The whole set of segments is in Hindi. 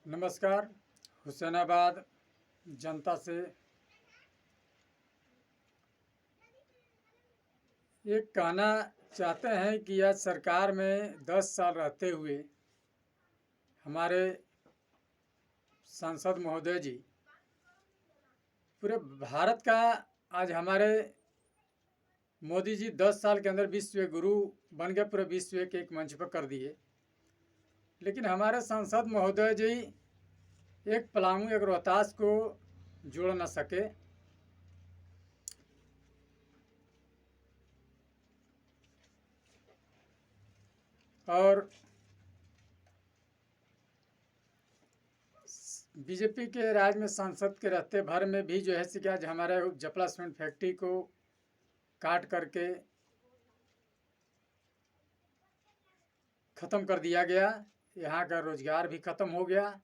नमस्कार। हुसैनाबाद जनता से ये कहना चाहते हैं कि आज सरकार में 10 साल रहते हुए हमारे सांसद महोदय जी पूरे भारत का आज हमारे मोदी जी 10 साल के अंदर विश्व गुरु बन गए, पूरे विश्व के एक मंच पर कर दिए। लेकिन हमारे सांसद महोदय जी एक पलामू एक रोहतास को जोड़ न सके। और बीजेपी के राज में सांसद के रहते भर में भी जो है कि आज हमारे जपला सीमेंट फैक्ट्री को काट करके ख़त्म कर दिया गया, यहाँ का रोजगार भी ख़त्म हो गया।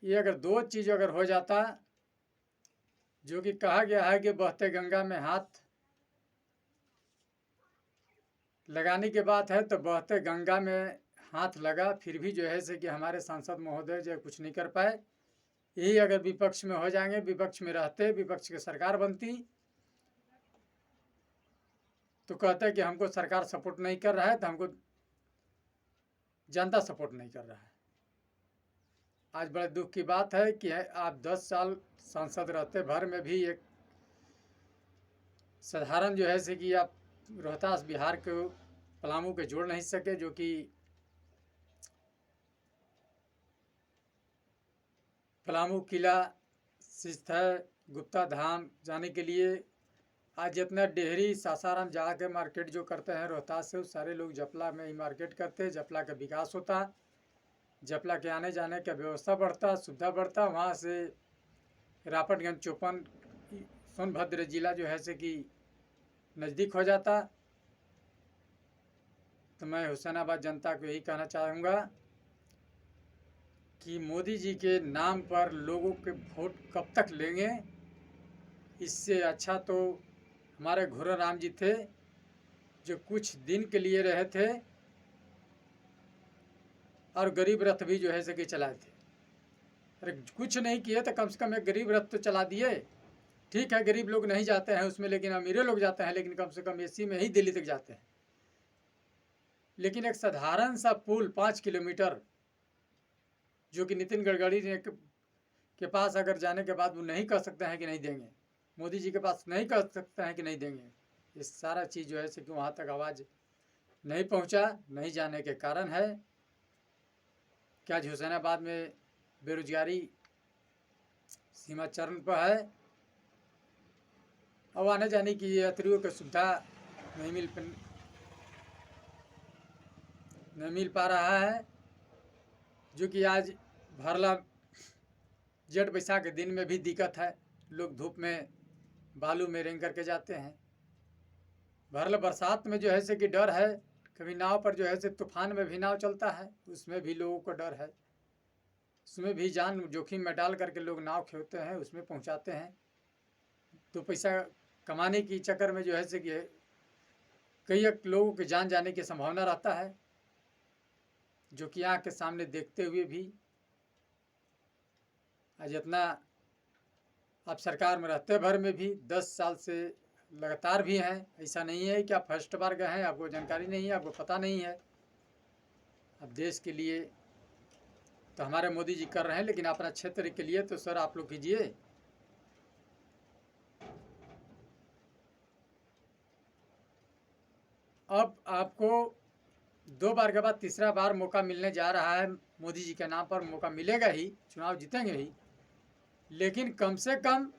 ये अगर दो चीज़ अगर हो जाता, जो कि कहा गया है कि बहते गंगा में हाथ लगाने की बात है, तो बहते गंगा में हाथ लगा, फिर भी जो है से कि हमारे सांसद महोदय जो कुछ नहीं कर पाए। यही अगर विपक्ष में हो जाएंगे, विपक्ष में रहते, विपक्ष की सरकार बनती, तो कहते हैं कि हमको सरकार सपोर्ट नहीं कर रहा है, तो हमको जनता सपोर्ट नहीं कर रहा है। आज बड़े दुख की बात है कि आप 10 साल सांसद रहते भर में भी एक साधारण जो है से कि आप रोहतास बिहार को पलामू के जोड़ नहीं सके, जो कि पलामू किला स्थित है। गुप्ता धाम जाने के लिए आज जितना डेहरी सासाराम जाके मार्केट जो करते हैं रोहतास से, सारे लोग जपला में ही मार्केट करते, जपला का विकास होता, जपला के आने जाने का व्यवस्था बढ़ता, सुविधा बढ़ता। वहाँ से रापटगंज चौपन सोनभद्र जिला जो है से कि नज़दीक हो जाता। तो मैं हुसैनाबाद जनता को यही कहना चाहूँगा कि मोदी जी के नाम पर लोगों के वोट कब तक लेंगे। इससे अच्छा तो हमारे घुर्रा राम जी थे, जो कुछ दिन के लिए रहे थे और गरीब रथ भी जो है से कि चलाए थे। अरे कुछ नहीं किए तो कम से कम एक गरीब रथ तो चला दिए। ठीक है, गरीब लोग नहीं जाते हैं उसमें, लेकिन अमीरे लोग जाते हैं, लेकिन कम से कम एसी में ही दिल्ली तक जाते हैं। लेकिन एक साधारण सा पुल 5 किलोमीटर, जो कि नितिन गडकरी के पास अगर जाने के बाद वो नहीं कह सकते हैं कि नहीं देंगे, मोदी जी के पास नहीं कह सकते हैं कि नहीं देंगे, ये सारा चीज़ जो है कि वहाँ तक आवाज़ नहीं पहुँचा, नहीं जाने के कारण है कि आज हुसैनाबाद में बेरोजगारी सीमा चरण पर है। अब आने जाने की यात्रियों की सुविधा नहीं मिल पा रहा है, जो कि आज भरला जेठ बैसाख के दिन में भी दिक्कत है। लोग धूप में बालू में रेंग करके जाते हैं। भरला बरसात में जो है से कि डर है, कभी नाव पर जो है से तूफान में भी नाव चलता है, उसमें भी लोगों को डर है, उसमें भी जान जोखिम में डाल करके लोग नाव खेवते हैं, उसमें पहुंचाते हैं। तो पैसा कमाने की चक्कर में जो है से कि कई लोगों की जान जाने की संभावना रहता है, जो कि आँख के सामने देखते हुए भी आज इतना आप सरकार में रहते भर में भी 10 साल से लगातार भी हैं। ऐसा नहीं है कि आप फर्स्ट बार गए हैं, आपको जानकारी नहीं है, आपको पता नहीं है। अब देश के लिए तो हमारे मोदी जी कर रहे हैं, लेकिन अपना क्षेत्र के लिए तो सर आप लोग कीजिए। अब आपको 2 बार के बाद तीसरा बार मौका मिलने जा रहा है। मोदी जी के नाम पर मौका मिलेगा ही, चुनाव जीतेंगे ही, लेकिन कम से कम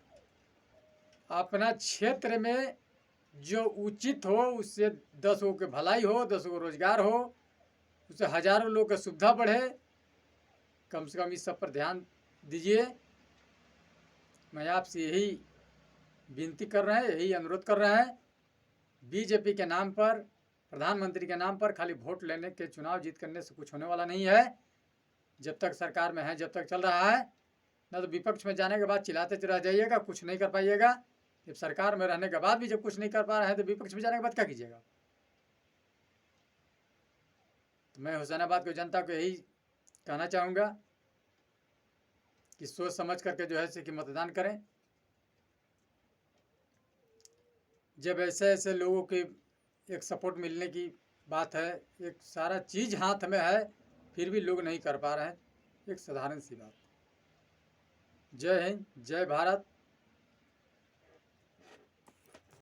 अपना क्षेत्र में जो उचित हो, उससे 10 लोगों की भलाई हो, 10 को रोजगार हो, उससे हजारों लोग की सुविधा बढ़े। कम से कम इस सब पर ध्यान दीजिए। मैं आपसे यही विनती कर रहे हैं, यही अनुरोध कर रहे हैं। बीजेपी के नाम पर, प्रधानमंत्री के नाम पर खाली वोट लेने के, चुनाव जीत करने से कुछ होने वाला नहीं है। जब तक सरकार में है, जब तक चल रहा है, ना तो विपक्ष में जाने के बाद चिल्लाते रह जाइएगा, कुछ नहीं कर पाइएगा। जब सरकार में रहने के बाद भी जब कुछ नहीं कर पा रहे हैं, तो विपक्ष में जाने के बाद क्या कीजिएगा। तो मैं हुसैनाबाद की जनता को यही कहना चाहूँगा कि सोच समझ करके जो है कि मतदान करें। जब ऐसे ऐसे लोगों के एक सपोर्ट मिलने की बात है, एक सारा चीज़ हाथ में है, फिर भी लोग नहीं कर पा रहे हैं, एक साधारण सी बात। जय हिंद, जय भारत।